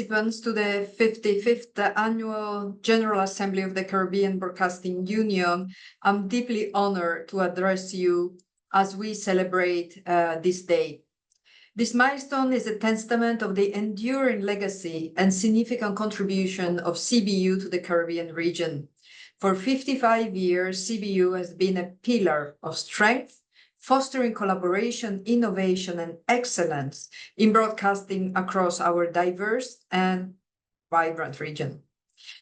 participants to the 55th Annual General Assembly of the Caribbean Broadcasting Union, I'm deeply honored to address you as we celebrate this day. This milestone is a testament of the enduring legacy and significant contribution of CBU to the Caribbean region. For 55 years, CBU has been a pillar of strength, fostering collaboration, innovation, and excellence in broadcasting across our diverse and vibrant region.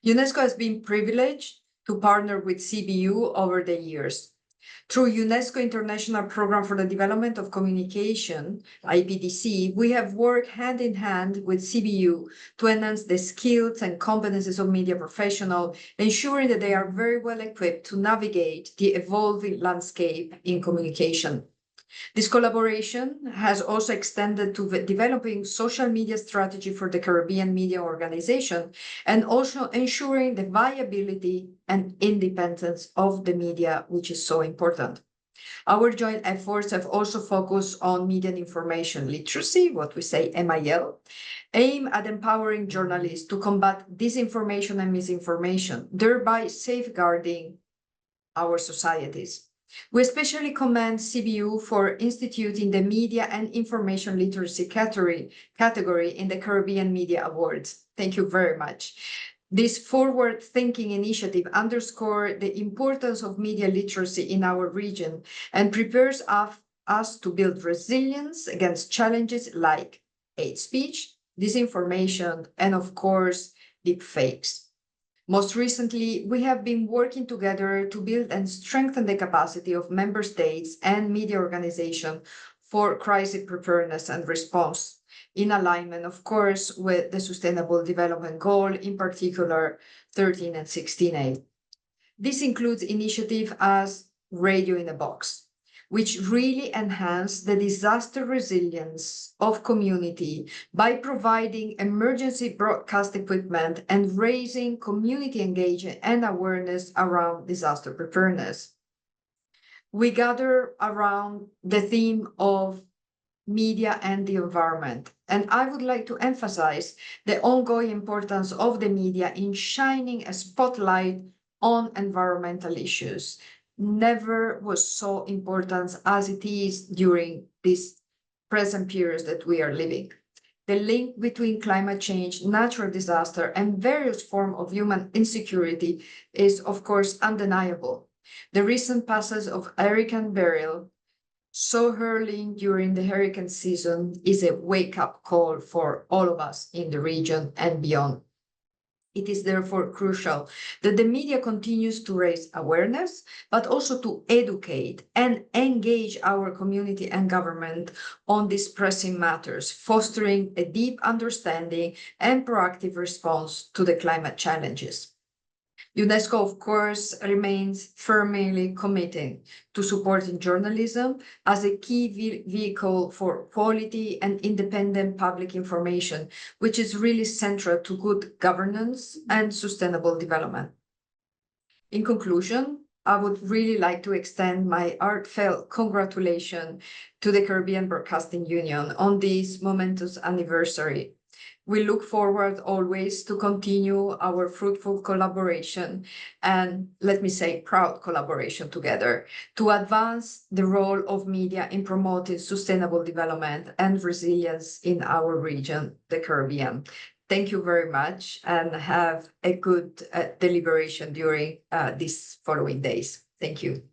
UNESCO has been privileged to partner with CBU over the years. Through UNESCO International Programme for the Development of Communication, IPDC, we have worked hand in hand with CBU to enhance the skills and competences of media professionals, ensuring that they are very well equipped to navigate the evolving landscape in communication. This collaboration has also extended to developing social media strategy for the Caribbean Media Organization and also ensuring the viability and independence of the media, which is so important. Our joint efforts have also focused on media and information literacy, what we say MIL, aimed at empowering journalists to combat disinformation and misinformation, thereby safeguarding our societies. We especially commend CBU for instituting the Media and Information Literacy category in the Caribbean Media Awards. Thank you very much. This forward-thinking initiative underscores the importance of media literacy in our region and prepares us to build resilience against challenges like hate speech, disinformation, and of course, deep fakes. Most recently, we have been working together to build and strengthen the capacity of member states and media organizations for crisis preparedness and response, in alignment, of course, with the Sustainable Development Goal, in particular 13 and 16A. This includes initiatives as Radio in a Box, which really enhance the disaster resilience of community by providing emergency broadcast equipment and raising community engagement and awareness around disaster preparedness. We gather around the theme of media and the environment, and I would like to emphasize the ongoing importance of the media in shining a spotlight on environmental issues. Never was so important as it is during this present period that we are living. The link between climate change, natural disaster, and various forms of human insecurity is, of course, undeniable. The recent passage of Hurricane Beryl, so hurling during the hurricane season, is a wake-up call for all of us in the region and beyond. It is therefore crucial that the media continues to raise awareness, but also to educate and engage our community and government on these pressing matters, fostering a deep understanding and proactive response to the climate challenges. UNESCO, of course, remains firmly committed to supporting journalism as a key vehicle for quality and independent public information, which is really central to good governance and sustainable development. In conclusion, I would really like to extend my heartfelt congratulations to the Caribbean Broadcasting Union on this momentous anniversary. We look forward always to continue our fruitful collaboration and, let me say, proud collaboration together to advance the role of media in promoting sustainable development and resilience in our region, the Caribbean. Thank you very much and have a good deliberation during these following days. Thank you.